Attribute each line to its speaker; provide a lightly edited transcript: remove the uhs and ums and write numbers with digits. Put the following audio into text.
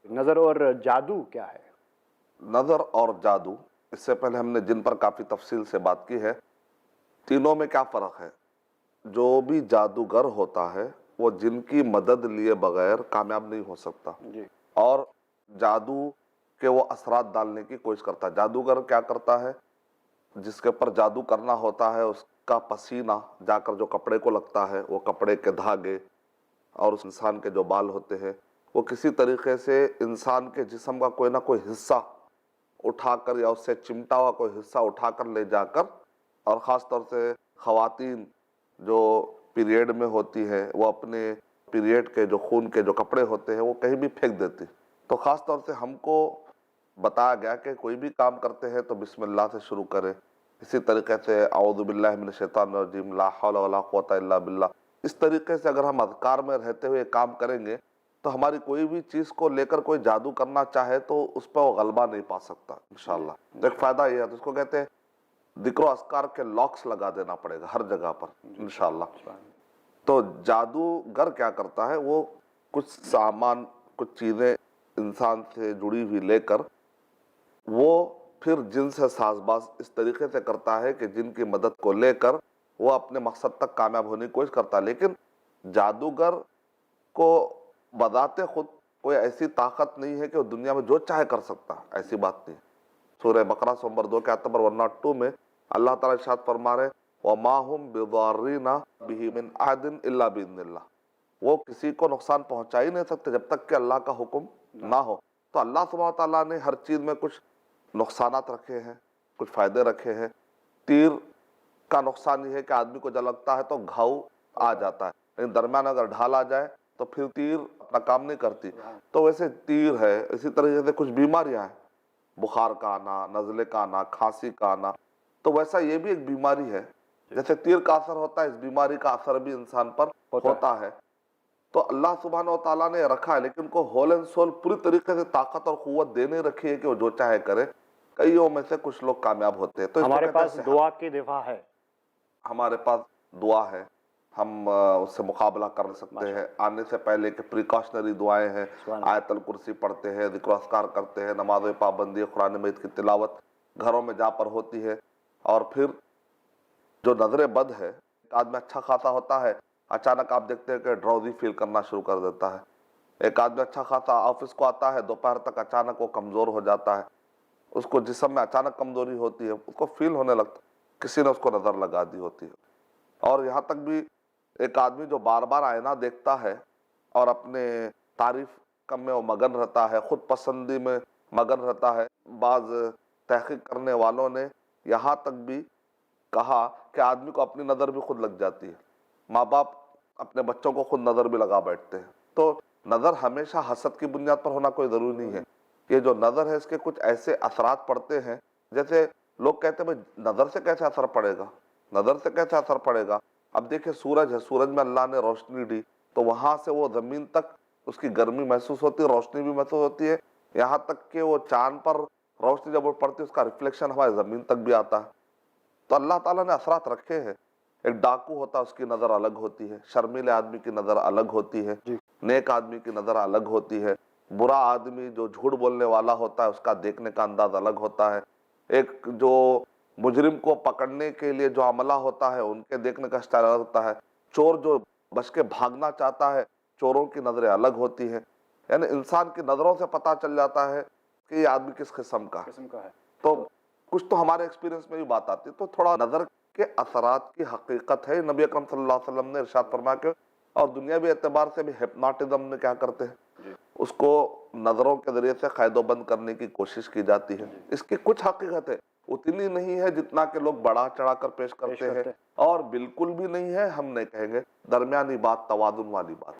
Speaker 1: نظر اور جادو کیا ہے؟
Speaker 2: نظر اور جادو، اس سے پہلے ہم نے جن پر کافی تفصیل سے بات کی ہے، تینوں میں کیا فرق ہے؟ جو بھی جادوگر ہوتا ہے وہ جن کی مدد لیے بغیر کامیاب نہیں ہو سکتا،
Speaker 1: جی
Speaker 2: اور جادو کے وہ اثرات ڈالنے کی کوشش کرتا ہے۔ جادوگر کیا کرتا ہے؟ جس کے اوپر جادو کرنا ہوتا ہے اس کا پسینہ جا کر جو کپڑے کو لگتا ہے، وہ کپڑے کے دھاگے اور اس انسان کے جو بال ہوتے ہیں، وہ کسی طریقے سے انسان کے جسم کا کوئی نہ کوئی حصہ اٹھا کر یا اس سے چمٹا ہوا کوئی حصہ اٹھا کر لے جا کر، اور خاص طور سے خواتین جو پیریڈ میں ہوتی ہے وہ اپنے پیریڈ کے جو خون کے جو کپڑے ہوتے ہیں وہ کہیں بھی پھینک دیتی۔ تو خاص طور سے ہم کو بتایا گیا کہ کوئی بھی کام کرتے ہیں تو بسم اللہ سے شروع کریں۔ اسی طریقے سے اعوذ باللہ من الشیطان الرجیم، لا حول ولا قوت الا باللہ، اس طریقے سے اگر ہم اذکار میں رہتے ہوئے کام کریں گے تو ہماری کوئی بھی چیز کو لے کر کوئی جادو کرنا چاہے تو اس پہ وہ غلبہ نہیں پا سکتا انشاءاللہ۔ ایک فائدہ یہ ہے، تو اس کو کہتے ہیں ذکر و اذکار کے لاکس لگا دینا پڑے گا ہر جگہ پر انشاءاللہ۔ تو جادوگر کیا کرتا ہے؟ وہ کچھ سامان، کچھ چیزیں انسان سے جڑی ہوئی لے کر وہ پھر جن سے ساز باز اس طریقے سے کرتا ہے کہ جن کی مدد کو لے کر وہ اپنے مقصد تک کامیاب ہونے کی کوشش کرتا ہے۔ لیکن جادوگر کو بذات خود کوئی ایسی طاقت نہیں ہے کہ وہ دنیا میں جو چاہے کر سکتا، ایسی بات نہیں۔ سورہ بقرہ نمبر 2 کے آیت نمبر 102 میں اللہ تعالیٰ ارشاد فرما رہے وَمَا هُمْ بِضَارِّينَ بِهِ مِنْ أَحَدٍ إِلَّا بِإِذْنِ اللَّهِ، وہ کسی کو نقصان پہنچا ہی نہیں سکتے جب تک کہ اللہ کا حکم نہ ہو۔ تو اللہ سبحانہ تعالیٰ نے ہر چیز میں کچھ نقصانات رکھے ہیں، کچھ فائدے رکھے ہیں۔ تیر کا نقصان یہ ہے کہ آدمی کو جب لگتا ہے تو گھاؤ آ جاتا ہے، لیکن درمیان اگر ڈھال آ جائے تو پھر تیر اپنا کام نہیں کرتی۔ تو ویسے تیر ہے، اسی طریقے سے کچھ بیماریاں ہیں، بخار کا آنا، نزلے کا آنا، کھانسی کا آنا، تو ویسا یہ بھی ایک بیماری ہے۔ جیسے تیر کا اثر ہوتا ہے، اس بیماری کا اثر بھی انسان پر ہوتا ہے۔ تو اللہ سبحانہ و تعالیٰ نے رکھا ہے، لیکن ان کو ہول اینڈ سول پوری طریقے سے طاقت اور قوت دینے رکھی ہے کہ وہ جو چاہے کرے۔ کئیوں میں سے کچھ لوگ کامیاب ہوتے ہیں۔ تو اس کو
Speaker 1: ہمارے
Speaker 2: کہتے ہیں
Speaker 1: پاس
Speaker 2: صحت۔
Speaker 1: دعا کی دفاع ہے،
Speaker 2: ہمارے پاس دعا ہے، ہم اس سے مقابلہ کر سکتے ہیں۔ آنے سے پہلے کہ پریکاشنری دعائیں ہیں، آیت الکرسی پڑھتے ہیں، ذکر و اذکار کرتے ہیں، نماز پابندی، قرآن مجید کی تلاوت گھروں میں جا پر ہوتی ہے۔ اور پھر جو نظر بد ہے، ایک آدمی اچھا خاصا ہوتا ہے، اچانک آپ دیکھتے ہیں کہ ڈراؤزی فیل کرنا شروع کر دیتا ہے۔ ایک آدمی اچھا خاصا آفس کو آتا ہے، دوپہر تک اچانک وہ کمزور ہو جاتا ہے، اس کو جسم میں اچانک کمزوری ہوتی ہے، اس کو فیل ہونے لگتا ہے کسی نے اس کو نظر لگا دی ہوتی ہے۔ اور یہاں تک بھی ایک آدمی جو بار بار آئینہ دیکھتا ہے اور اپنے تعریف میں وہ مگن رہتا ہے، خود پسندی میں مگن رہتا ہے، بعض تحقیق کرنے والوں نے یہاں تک بھی کہا کہ آدمی کو اپنی نظر بھی خود لگ جاتی ہے۔ ماں باپ اپنے بچوں کو خود نظر بھی لگا بیٹھتے ہیں۔ تو نظر ہمیشہ حسد کی بنیاد پر ہونا کوئی ضروری نہیں ہے۔ یہ جو نظر ہے اس کے کچھ ایسے اثرات پڑتے ہیں، جیسے لوگ کہتے ہیں بھائی نظر سے کیسے اثر پڑے گا، نظر سے کیسے اثر پڑے گا؟ اب دیکھیں سورج ہے، سورج میں اللہ نے روشنی دی تو وہاں سے وہ زمین تک اس کی گرمی محسوس ہوتی ہے، روشنی بھی محسوس ہوتی ہے، یہاں تک کہ وہ چاند پر روشنی جب پڑتی ہے اس کا ریفلیکشن ہماری زمین تک بھی آتا ہے۔ تو اللہ تعالیٰ نے اثرات رکھے ہیں۔ ایک ڈاکو ہوتا ہے، اس کی نظر الگ ہوتی ہے، شرمیلے آدمی کی نظر الگ ہوتی ہے، نیک آدمی کی نظر الگ ہوتی ہے، برا آدمی جو جھوٹ بولنے والا ہوتا ہے اس کا دیکھنے کا انداز الگ ہوتا ہے، ایک جو مجرم کو پکڑنے کے لیے جو عملہ ہوتا ہے ان کے دیکھنے کا سٹائل الگ ہوتا ہے، چور جو بچ کے بھاگنا چاہتا ہے چوروں کی نظریں الگ ہوتی ہیں۔ یعنی انسان کی نظروں سے پتہ چل جاتا ہے کہ یہ آدمی کس قسم کا ہے۔ تو کچھ تو ہمارے ایکسپیرینس میں بھی بات آتی ہے۔ تو تھوڑا نظر کے اثرات کی حقیقت ہے، نبی اکرم صلی اللہ علیہ وسلم نے ارشاد فرمایا کہ، اور دنیاوی اعتبار سے بھی ہپناٹزم میں کیا کرتے ہیں، اس کو نظروں کے ذریعے سے قید و بند کرنے کی کوشش کی جاتی ہے۔ اس کی کچھ حقیقت ہے، اتنی نہیں ہے جتنا کہ لوگ بڑا چڑھا کر پیش کرتے ہیں، اور بالکل بھی نہیں ہے ہم نہیں کہیں گے، درمیانی بات، توازن والی بات۔